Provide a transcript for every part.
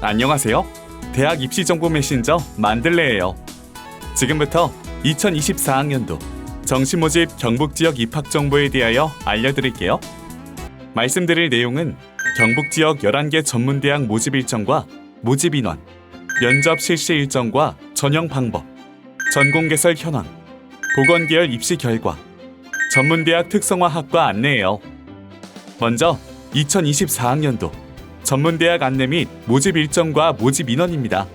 안녕하세요. 대학 입시 정보 메신저 만들레예요. 지금부터 2024학년도 정시 모집 경북 지역 입학 정보에 대하여 알려드릴게요. 말씀드릴 내용은 경북 지역 11개 전문대학 모집 일정과 모집 인원, 면접 실시 일정과 전형 방법, 전공 개설 현황, 보건계열 입시 결과, 전문대학 특성화 학과 안내예요. 먼저 2024학년도 전문대학 안내 및 모집 일정과 모집 인원입니다.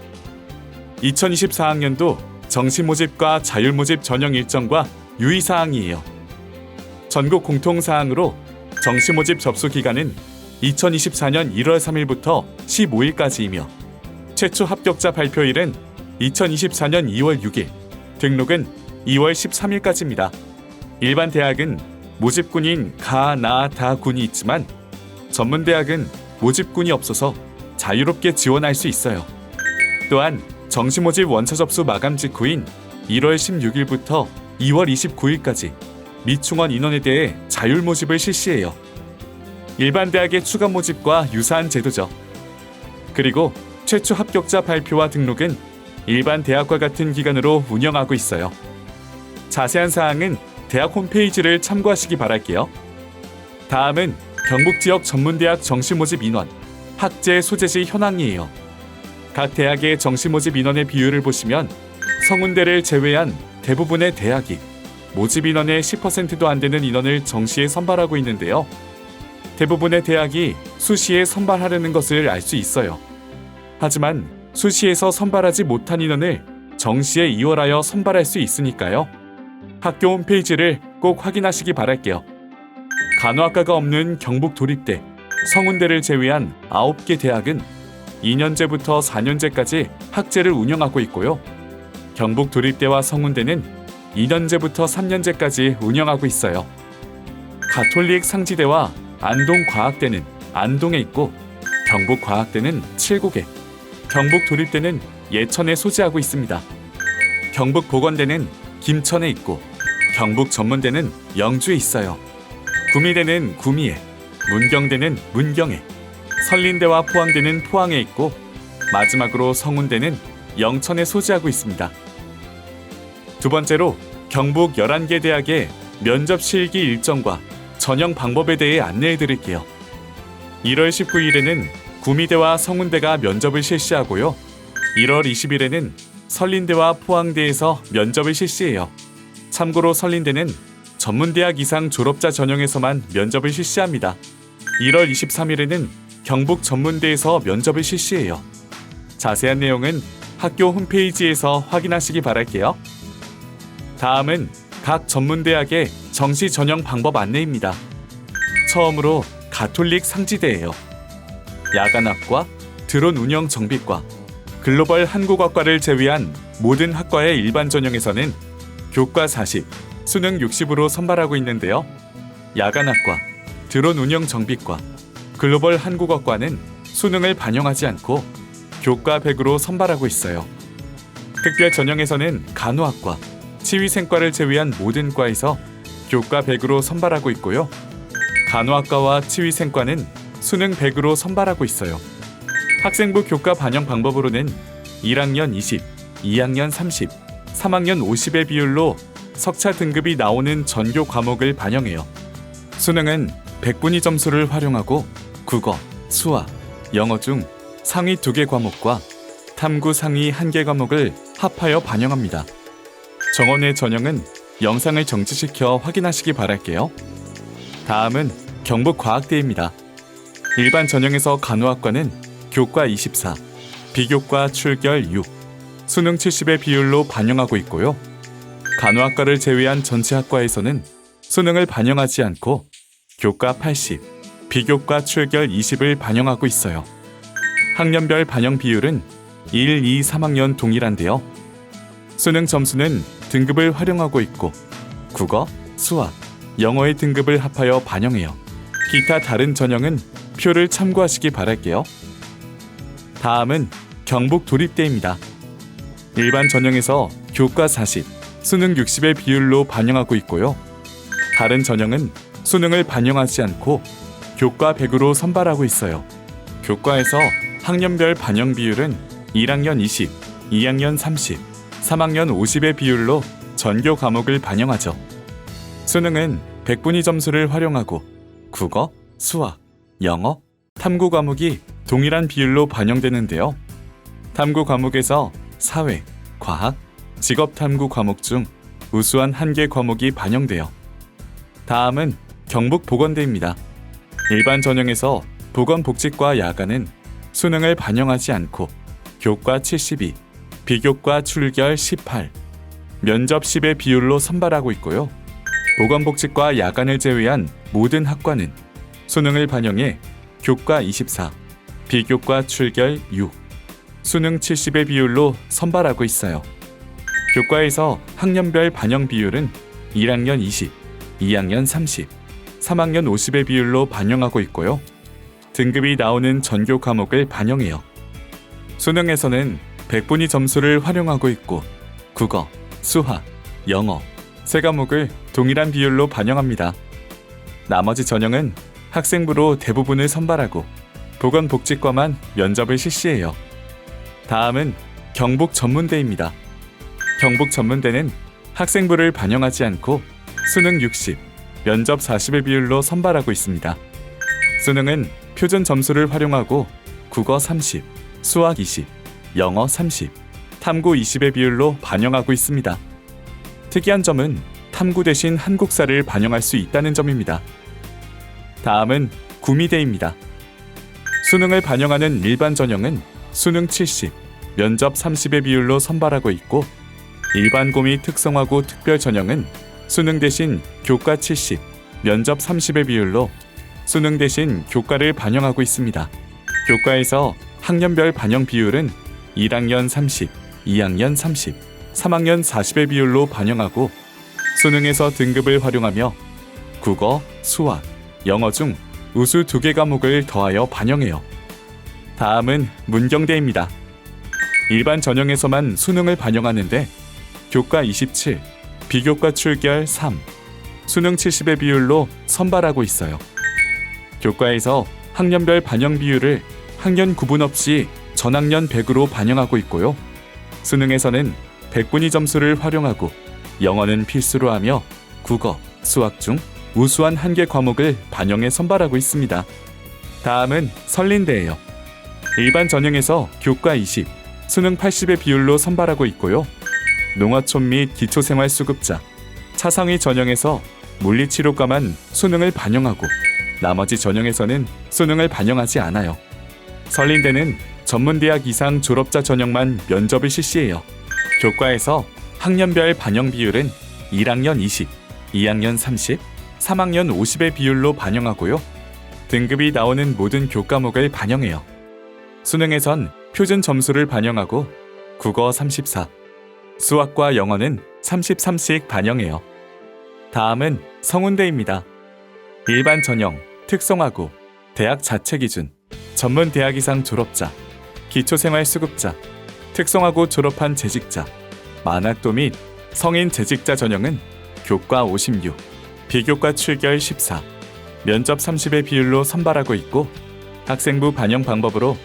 2024학년도 정시 모집과 자율 모집 전형 일정과 유의사항이에요. 전국 공통사항으로 정시 모집 접수 기간은 2024년 1월 3일부터 15일까지이며 최초 합격자 발표일은 2024년 2월 6일, 등록은 2월 13일까지입니다. 일반 대학은 모집군인 가, 나, 다 군이 있지만 전문대학은 모집군이 없어서 자유롭게 지원할 수 있어요. 또한 정시 모집 원서 접수 마감 직후인 1월 16일부터 2월 29일까지 미충원 인원에 대해 자율 모집을 실시해요. 일반 대학의 추가 모집과 유사한 제도죠. 그리고 최초 합격자 발표와 등록은 일반 대학과 같은 기간으로 운영하고 있어요. 자세한 사항은 대학 홈페이지를 참고하시기 바랄게요. 다음은 경북 지역 전문대학 정시 모집 인원, 학제 소재지 현황이에요. 각 대학의 정시 모집 인원의 비율을 보시면 성운대를 제외한 대부분의 대학이 모집 인원의 10%도 안 되는 인원을 정시에 선발하고 있는데요. 대부분의 대학이 수시에 선발하려는 것을 알 수 있어요. 하지만 수시에서 선발하지 못한 인원을 정시에 이월하여 선발할 수 있으니까요. 학교 홈페이지를 꼭 확인하시기 바랄게요. 간호학과가 없는 경북 도립대, 성운대를 제외한 9개 대학은 2년제부터 4년제까지 학제를 운영하고 있고요. 경북 도립대와 성운대는 2년제부터 3년제까지 운영하고 있어요. 가톨릭 상지대와 안동과학대는 안동에 있고 경북과학대는 칠곡에, 경북 도립대는 예천에 소재하고 있습니다. 경북보건대는 김천에 있고 경북 전문대는 영주에 있어요. 구미대는 구미에, 문경대는 문경에, 설린대와 포항대는 포항에 있고 마지막으로 성운대는 영천에 소재하고 있습니다. 두 번째로 경북 11개 대학의 면접 실기 일정과 전형 방법에 대해 안내해 드릴게요. 1월 19일에는 구미대와 성운대가 면접을 실시하고요. 1월 20일에는 설린대와 포항대에서 면접을 실시해요. 참고로 설린대는 전문대학 이상 졸업자 전형에서만 면접을 실시합니다. 1월 23일에는 경북 전문대에서 면접을 실시해요. 자세한 내용은 학교 홈페이지에서 확인하시기 바랄게요. 다음은 각 전문대학의 정시 전형 방법 안내입니다. 처음으로 가톨릭 상지대예요. 야간학과, 드론 운영 정비과, 글로벌 한국어과를 제외한 모든 학과의 일반 전형에서는 교과 40, 수능 60으로 선발하고 있는데요. 야간학과, 드론 운영 정비과, 글로벌 한국어과는 수능을 반영하지 않고 교과 100으로 선발하고 있어요. 특별 전형에서는 간호학과, 치위생과를 제외한 모든 과에서 교과 100으로 선발하고 있고요. 간호학과와 치위생과는 수능 100으로 선발하고 있어요. 학생부 교과 반영 방법으로는 1학년 20, 2학년 30, 3학년 50의 비율로 석차 등급이 나오는 전교 과목을 반영해요. 수능은 100분위 점수를 활용하고 국어, 수학, 영어 중 상위 2개 과목과 탐구 상위 1개 과목을 합하여 반영합니다. 정원의 전형은 영상을 정지시켜 확인하시기 바랄게요. 다음은 경북과학대입니다. 일반 전형에서 간호학과는 교과 24, 비교과 출결 6, 수능 70의 비율로 반영하고 있고요. 간호학과를 제외한 전체 학과에서는 수능을 반영하지 않고 교과 80, 비교과 출결 20을 반영하고 있어요. 학년별 반영 비율은 1, 2, 3학년 동일한데요. 수능 점수는 등급을 활용하고 있고 국어, 수학, 영어의 등급을 합하여 반영해요. 기타 다른 전형은 표를 참고하시기 바랄게요. 다음은 경북 도립대입니다. 일반 전형에서 교과 40, 수능 60의 비율로 반영하고 있고요. 다른 전형은 수능을 반영하지 않고 교과 100으로 선발하고 있어요. 교과에서 학년별 반영 비율은 1학년 20, 2학년 30, 3학년 50의 비율로 전교 과목을 반영하죠. 수능은 백분위 점수를 활용하고 국어, 수학, 영어, 탐구 과목이 동일한 비율로 반영되는데요. 탐구 과목에서 사회, 과학, 직업탐구 과목 중 우수한 한 개 과목이 반영돼요. 다음은 경북보건대입니다. 일반 전형에서 보건복지과 야간은 수능을 반영하지 않고 교과 72, 비교과 출결 18, 면접 10의 비율로 선발하고 있고요. 보건복지과 야간을 제외한 모든 학과는 수능을 반영해 교과 24, 비교과 출결 6, 수능 70의 비율로 선발하고 있어요. 교과에서 학년별 반영 비율은 1학년 20, 2학년 30, 3학년 50의 비율로 반영하고 있고요. 등급이 나오는 전교 과목을 반영해요. 수능에서는 백분위 점수를 활용하고 있고 국어, 수학, 영어, 세 과목을 동일한 비율로 반영합니다. 나머지 전형은 학생부로 대부분을 선발하고 보건복지과만 면접을 실시해요. 다음은 경북전문대입니다. 경북전문대는 학생부를 반영하지 않고 수능 60, 면접 40의 비율로 선발하고 있습니다. 수능은 표준 점수를 활용하고 국어 30, 수학 20, 영어 30, 탐구 20의 비율로 반영하고 있습니다. 특이한 점은 탐구 대신 한국사를 반영할 수 있다는 점입니다. 다음은 구미대입니다. 수능을 반영하는 일반 전형은 수능 70, 면접 30의 비율로 선발하고 있고 일반 고미 특성화고 특별 전형은 수능 대신 교과 70, 면접 30의 비율로 수능 대신 교과를 반영하고 있습니다. 교과에서 학년별 반영 비율은 1학년 30, 2학년 30, 3학년 40의 비율로 반영하고 수능에서 등급을 활용하며 국어, 수학, 영어 중 우수 2개 과목을 더하여 반영해요. 다음은 문경대입니다. 일반 전형에서만 수능을 반영하는데 교과 27, 비교과 출결 3, 수능 70의 비율로 선발하고 있어요. 교과에서 학년별 반영 비율을 학년 구분 없이 전학년 100으로 반영하고 있고요. 수능에서는 백분위 점수를 활용하고 영어는 필수로 하며 국어, 수학 중 우수한 한 개 과목을 반영해 선발하고 있습니다. 다음은 설린대예요. 일반 전형에서 교과 20, 수능 80의 비율로 선발하고 있고요. 농어촌 및 기초생활수급자, 차상위 전형에서 물리치료과만 수능을 반영하고 나머지 전형에서는 수능을 반영하지 않아요. 설린대는 전문대학 이상 졸업자 전형만 면접을 실시해요. 교과에서 학년별 반영 비율은 1학년 20, 2학년 30, 3학년 50의 비율로 반영하고요. 등급이 나오는 모든 교과목을 반영해요. 수능에선 표준 점수를 반영하고 국어 34, 수학과 영어는 33씩 반영해요. 다음은 성운대입니다. 일반 전형, 특성화고, 대학 자체 기준, 전문 대학 이상 졸업자, 기초생활수급자, 특성화고 졸업한 재직자, 만학도 및 성인 재직자 전형은 교과 56, 비교과 출결 14, 면접 30의 비율로 선발하고 있고 학생부 반영 방법으로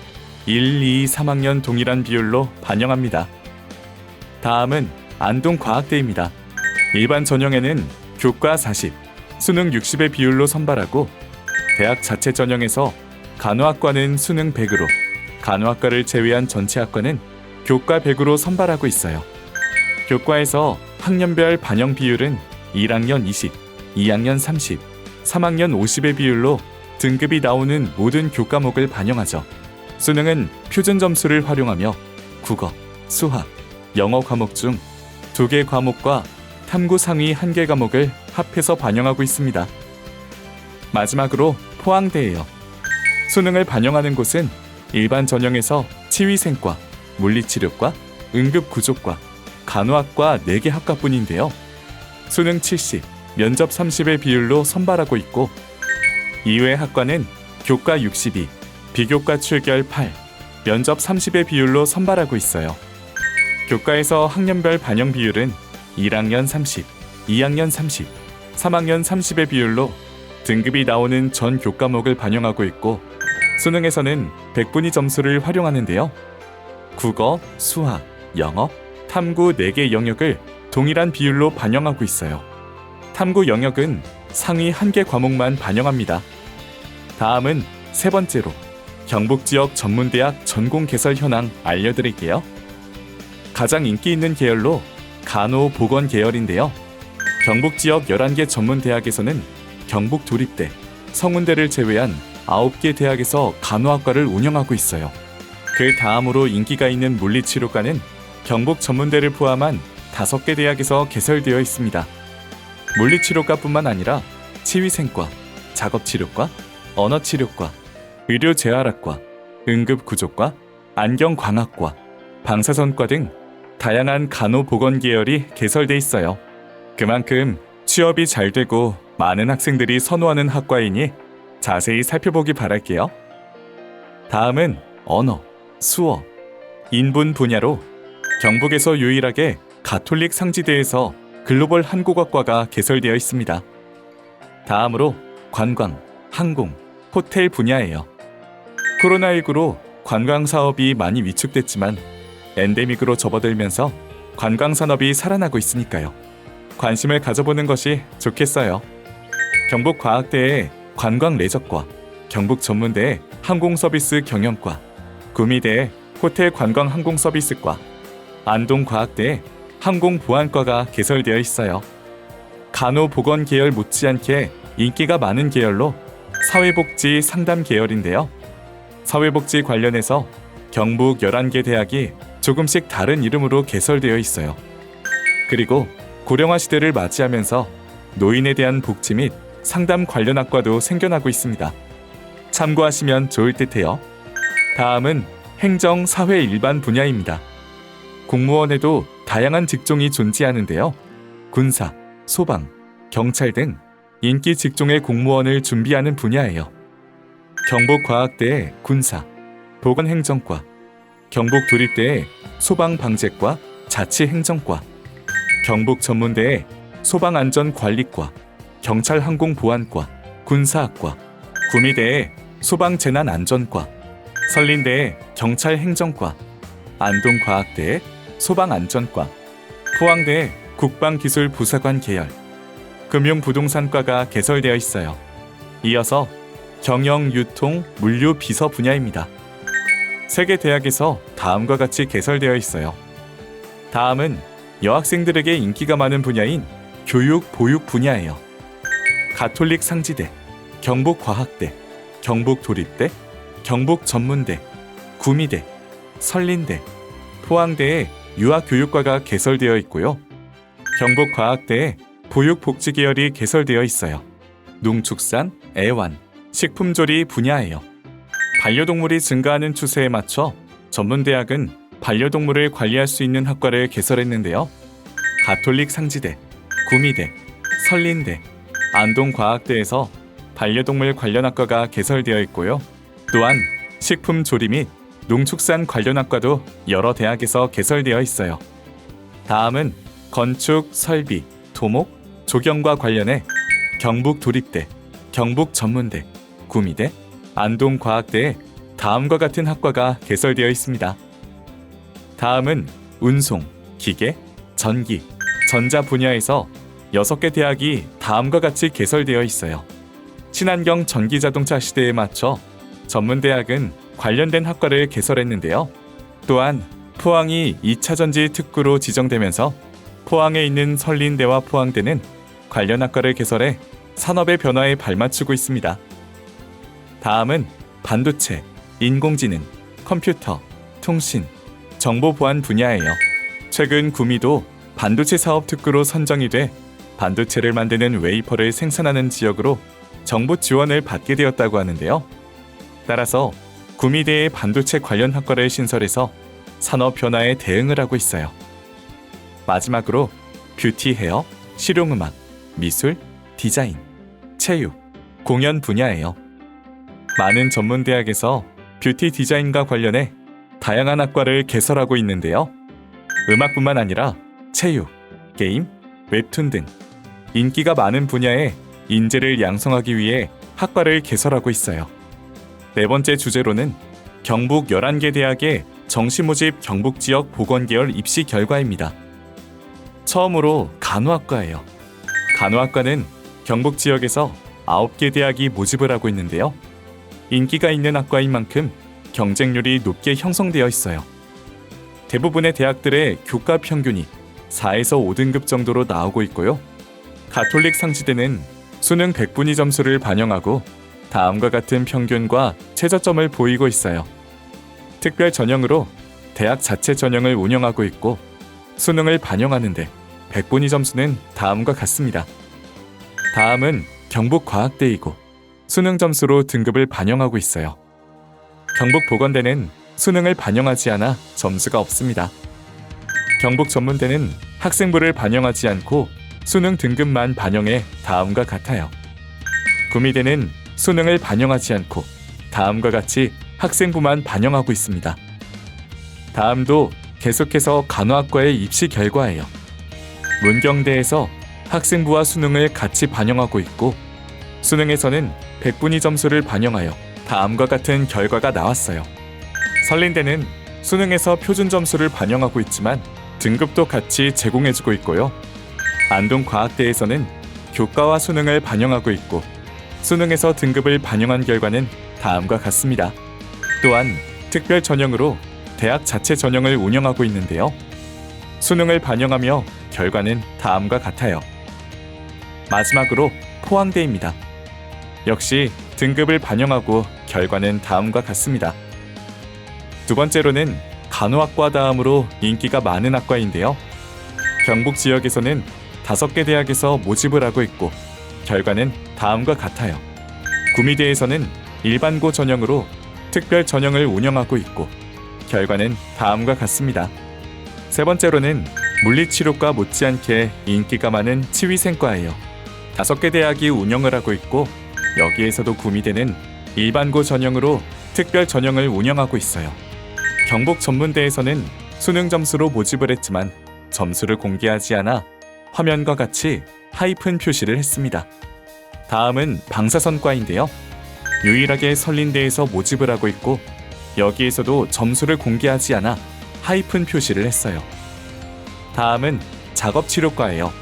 1, 2, 3학년 동일한 비율로 반영합니다. 다음은 안동과학대입니다. 일반 전형에는 교과 40, 수능 60의 비율로 선발하고 대학 자체 전형에서 간호학과는 수능 100으로 간호학과를 제외한 전체 학과는 교과 100으로 선발하고 있어요. 교과에서 학년별 반영 비율은 1학년 20, 2학년 30, 3학년 50의 비율로 등급이 나오는 모든 교과목을 반영하죠. 수능은 표준 점수를 활용하며 국어, 수학, 영어 과목 중 2개 과목과 탐구 상위 1개 과목을 합해서 반영하고 있습니다. 마지막으로 포항대예요. 수능을 반영하는 곳은 일반 전형에서 치위생과, 물리치료과, 응급구조과, 간호학과 4개 학과뿐인데요. 수능 70, 면접 30의 비율로 선발하고 있고 이외 학과는 교과 62, 비교과 출결 8, 면접 30의 비율로 선발하고 있어요. 교과에서 학년별 반영 비율은 1학년 30, 2학년 30, 3학년 30의 비율로 등급이 나오는 전 교과목을 반영하고 있고 수능에서는 100분위 점수를 활용하는데요. 국어, 수학, 영어, 탐구 4개 영역을 동일한 비율로 반영하고 있어요. 탐구 영역은 상위 1개 과목만 반영합니다. 다음은 세 번째로 경북 지역 전문대학 전공 개설 현황 알려드릴게요. 가장 인기 있는 계열로 간호보건 계열인데요. 경북 지역 11개 전문대학에서는 경북 도립대, 성운대를 제외한 9개 대학에서 간호학과를 운영하고 있어요. 그 다음으로 인기가 있는 물리치료과는 경북 전문대를 포함한 5개 대학에서 개설되어 있습니다. 물리치료과뿐만 아니라 치위생과, 작업치료과, 언어치료과, 의료재활학과, 응급구조과, 안경광학과, 방사선과 등 다양한 간호보건 계열이 개설돼 있어요. 그만큼 취업이 잘 되고 많은 학생들이 선호하는 학과이니 자세히 살펴보기 바랄게요. 다음은 언어, 수어, 인문 분야로 경북에서 유일하게 가톨릭 상지대에서 글로벌 한국어과가 개설되어 있습니다. 다음으로 관광, 항공, 호텔 분야예요. 코로나19로 관광 사업이 많이 위축됐지만 엔데믹으로 접어들면서 관광 산업이 살아나고 있으니까요. 관심을 가져보는 것이 좋겠어요. 경북과학대의 관광레저과, 경북전문대의 항공서비스 경영과, 구미대의 호텔 관광 항공서비스과, 안동과학대의 항공보안과가 개설되어 있어요. 간호보건 계열 못지않게 인기가 많은 계열로 사회복지 상담 계열인데요. 사회복지 관련해서 경북 11개 대학이 조금씩 다른 이름으로 개설되어 있어요. 그리고 고령화 시대를 맞이하면서 노인에 대한 복지 및 상담 관련 학과도 생겨나고 있습니다. 참고하시면 좋을 듯해요. 다음은 행정, 사회 일반 분야입니다. 공무원에도 다양한 직종이 존재하는데요. 군사, 소방, 경찰 등 인기 직종의 공무원을 준비하는 분야예요. 경북과학대의 군사, 보건행정과, 경북도립대의 소방방재과, 자치행정과, 경북전문대의 소방안전관리과, 경찰항공보안과, 군사학과, 구미대의 소방재난안전과, 설린대의 경찰행정과, 안동과학대의 소방안전과, 포항대의 국방기술부사관 계열, 금융부동산과가 개설되어 있어요. 이어서 경영, 유통, 물류, 비서 분야입니다. 세 개 대학에서 다음과 같이 개설되어 있어요. 다음은 여학생들에게 인기가 많은 분야인 교육, 보육 분야예요. 가톨릭 상지대, 경북과학대, 경북도립대, 경북전문대, 구미대, 설린대, 포항대의 유아교육과가 개설되어 있고요. 경북과학대에 보육복지 계열이 개설되어 있어요. 농축산, 애완, 식품조리 분야예요. 반려동물이 증가하는 추세에 맞춰 전문대학은 반려동물을 관리할 수 있는 학과를 개설했는데요. 가톨릭 상지대, 구미대, 설린대, 안동과학대에서 반려동물 관련 학과가 개설되어 있고요. 또한 식품조리 및 농축산 관련 학과도 여러 대학에서 개설되어 있어요. 다음은 건축, 설비, 토목, 조경과 관련해 경북도립대, 경북전문대, 구미대, 안동과학대에 다음과 같은 학과가 개설되어 있습니다. 다음은 운송, 기계, 전기, 전자 분야에서 6개 대학이 다음과 같이 개설되어 있어요. 친환경 전기자동차 시대에 맞춰 전문대학은 관련된 학과를 개설했는데요. 또한 포항이 2차 전지 특구로 지정되면서 포항에 있는 설린대와 포항대는 관련 학과를 개설해 산업의 변화에 발맞추고 있습니다. 다음은 반도체, 인공지능, 컴퓨터, 통신, 정보보안 분야예요. 최근 구미도 반도체 사업 특구로 선정이 돼 반도체를 만드는 웨이퍼를 생산하는 지역으로 정부 지원을 받게 되었다고 하는데요. 따라서 구미대의 반도체 관련 학과를 신설해서 산업 변화에 대응을 하고 있어요. 마지막으로 뷰티 헤어, 실용음악, 미술, 디자인, 체육, 공연 분야예요. 많은 전문대학에서 뷰티 디자인과 관련해 다양한 학과를 개설하고 있는데요. 음악뿐만 아니라 체육, 게임, 웹툰 등 인기가 많은 분야에 인재를 양성하기 위해 학과를 개설하고 있어요. 네 번째 주제로는 경북 11개 대학의 정시 모집 경북 지역 보건계열 입시 결과입니다. 처음으로 간호학과예요. 간호학과는 경북 지역에서 9개 대학이 모집을 하고 있는데요. 인기가 있는 학과인 만큼 경쟁률이 높게 형성되어 있어요. 대부분의 대학들의 교과 평균이 4에서 5등급 정도로 나오고 있고요. 가톨릭 상지대는 수능 100분위 점수를 반영하고 다음과 같은 평균과 최저점을 보이고 있어요. 특별 전형으로 대학 자체 전형을 운영하고 있고 수능을 반영하는데 100분위 점수는 다음과 같습니다. 다음은 경북과학대이고 수능 점수로 등급을 반영하고 있어요. 경북보건대는 수능을 반영하지 않아 점수가 없습니다. 경북전문대는 학생부를 반영하지 않고 수능 등급만 반영해 다음과 같아요. 구미대는 수능을 반영하지 않고 다음과 같이 학생부만 반영하고 있습니다. 다음도 계속해서 간호학과의 입시 결과예요. 문경대에서 학생부와 수능을 같이 반영하고 있고 수능에서는 100분위 점수를 반영하여 다음과 같은 결과가 나왔어요. 설린대는 수능에서 표준 점수를 반영하고 있지만 등급도 같이 제공해주고 있고요. 안동과학대에서는 교과와 수능을 반영하고 있고 수능에서 등급을 반영한 결과는 다음과 같습니다. 또한 특별 전형으로 대학 자체 전형을 운영하고 있는데요. 수능을 반영하며 결과는 다음과 같아요. 마지막으로 포항대입니다. 역시 등급을 반영하고 결과는 다음과 같습니다. 두 번째로는 간호학과 다음으로 인기가 많은 학과인데요. 경북 지역에서는 5개 대학에서 모집을 하고 있고 결과는 다음과 같아요. 구미대에서는 일반고 전형으로 특별 전형을 운영하고 있고 결과는 다음과 같습니다. 세 번째로는 물리치료과 못지않게 인기가 많은 치위생과예요. 5개 대학이 운영을 하고 있고 여기에서도 구미대는 일반고 전형으로 특별 전형을 운영하고 있어요. 경북전문대에서는 수능 점수로 모집을 했지만 점수를 공개하지 않아 화면과 같이 하이픈 표시를 했습니다. 다음은 방사선과인데요. 유일하게 설린대에서 모집을 하고 있고 여기에서도 점수를 공개하지 않아 하이픈 표시를 했어요. 다음은 작업치료과예요.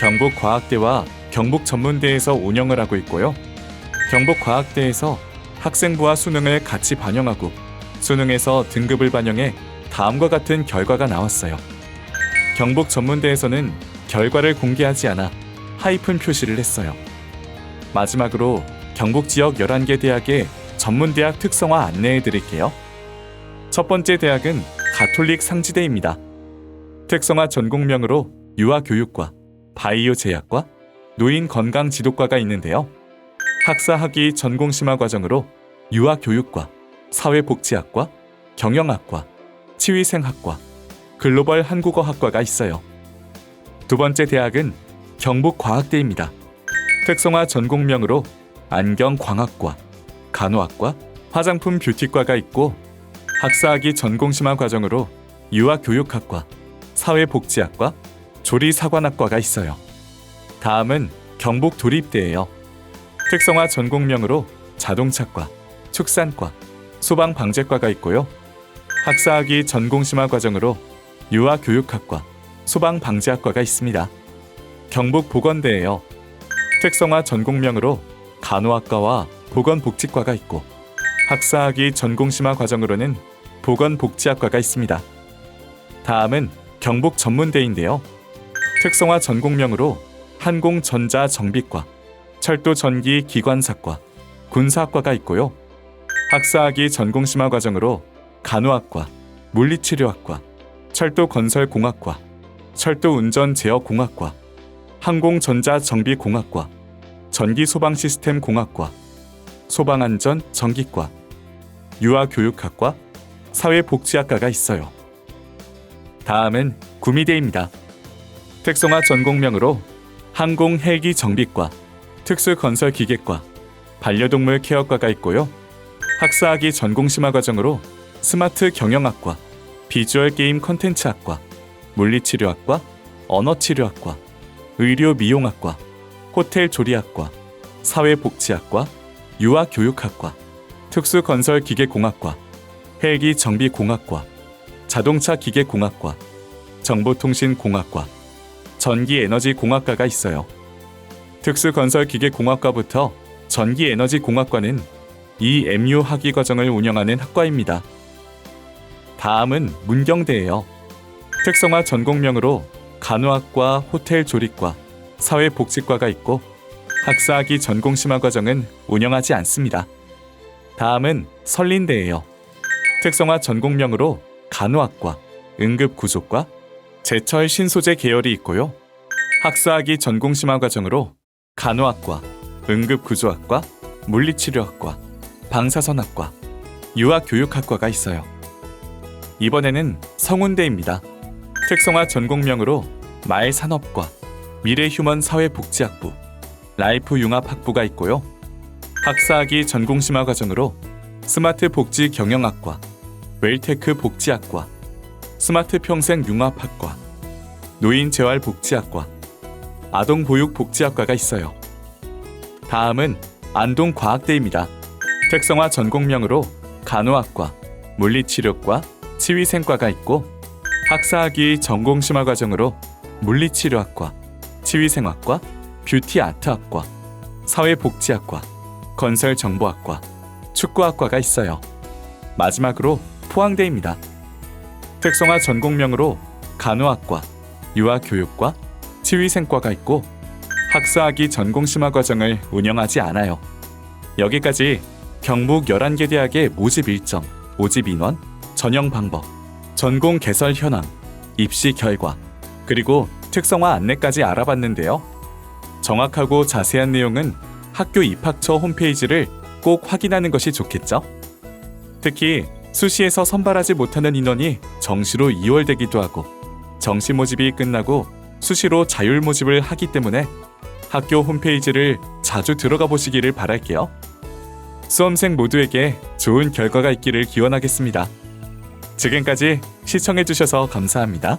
경북과학대와 경북전문대에서 운영을 하고 있고요. 경북과학대에서 학생부와 수능을 같이 반영하고 수능에서 등급을 반영해 다음과 같은 결과가 나왔어요. 경북전문대에서는 결과를 공개하지 않아 하이픈 표시를 했어요. 마지막으로 경북 지역 11개 대학의 전문대학 특성화 안내해 드릴게요. 첫 번째 대학은 가톨릭 상지대입니다. 특성화 전공명으로 유아교육과, 바이오 제약과, 노인건강지도과가 있는데요. 학사학위 전공심화 과정으로 유아교육과, 사회복지학과, 경영학과, 치위생학과, 글로벌 한국어학과가 있어요. 두 번째 대학은 경북과학대입니다. 특성화 전공명으로 안경광학과, 간호학과, 화장품 뷰티과가 있고 학사학위 전공심화 과정으로 유아교육학과, 사회복지학과, 조리사관학과가 있어요. 다음은 경북도립대예요. 특성화 전공명으로 자동차과, 축산과, 소방방재과가 있고요. 학사학위 전공심화 과정으로 유아교육학과, 소방방재학과가 있습니다. 경북보건대예요. 특성화 전공명으로 간호학과와 보건복지과가 있고 학사학위 전공심화 과정으로는 보건복지학과가 있습니다. 다음은 경북전문대인데요. 특성화 전공명으로 항공전자정비과, 철도전기기관사과, 군사학과가 있고요. 학사학위 전공심화 과정으로 간호학과, 물리치료학과, 철도건설공학과, 철도운전제어공학과, 항공전자정비공학과, 전기소방시스템공학과, 소방안전전기과, 유아교육학과, 사회복지학과가 있어요. 다음은 구미대입니다. 특성화 전공명으로 항공헬기정비과, 특수건설기계과, 반려동물 케어과가 있고요. 학사학위 전공심화 과정으로 스마트 경영학과, 비주얼 게임 콘텐츠학과, 물리치료학과, 언어치료학과, 의료미용학과, 호텔조리학과, 사회복지학과, 유아교육학과, 특수건설기계공학과, 헬기정비공학과, 자동차기계공학과, 정보통신공학과, 전기에너지공학과가 있어요. 특수건설기계공학과부터 전기에너지공학과는 EMU 학위과정을 운영하는 학과입니다. 다음은 문경대예요. 특성화 전공명으로 간호학과, 호텔조리과, 사회복지과가 있고 학사학위 전공심화과정은 운영하지 않습니다. 다음은 설린대예요. 특성화 전공명으로 간호학과, 응급구조과, 제철 신소재 계열이 있고요. 학사학위 전공심화과정으로 간호학과, 응급구조학과, 물리치료학과, 방사선학과, 유아교육학과가 있어요. 이번에는 성운대입니다. 특성화 전공명으로 말산업과, 미래휴먼사회복지학부, 라이프융합학부가 있고요. 학사학위 전공심화과정으로 스마트복지경영학과, 웰테크복지학과, 스마트평생융합학과, 노인재활복지학과, 아동보육복지학과가 있어요. 다음은 안동과학대입니다. 특성화 전공명으로 간호학과, 물리치료과, 치위생과가 있고 학사학위 전공심화과정으로 물리치료학과, 치위생학과, 뷰티아트학과, 사회복지학과, 건설정보학과, 축구학과가 있어요. 마지막으로 포항대입니다. 특성화 전공명으로 간호학과, 유아교육과, 치위생과가 있고 학사학위 전공심화과정을 운영하지 않아요. 여기까지 경북 11개 대학의 모집 일정, 모집 인원, 전형 방법, 전공 개설 현황, 입시 결과, 그리고 특성화 안내까지 알아봤는데요. 정확하고 자세한 내용은 학교 입학처 홈페이지를 꼭 확인하는 것이 좋겠죠? 특히 수시에서 선발하지 못하는 인원이 정시로 이월되기도 하고 정시 모집이 끝나고 수시로 자율 모집을 하기 때문에 학교 홈페이지를 자주 들어가 보시기를 바랄게요. 수험생 모두에게 좋은 결과가 있기를 기원하겠습니다. 지금까지 시청해주셔서 감사합니다.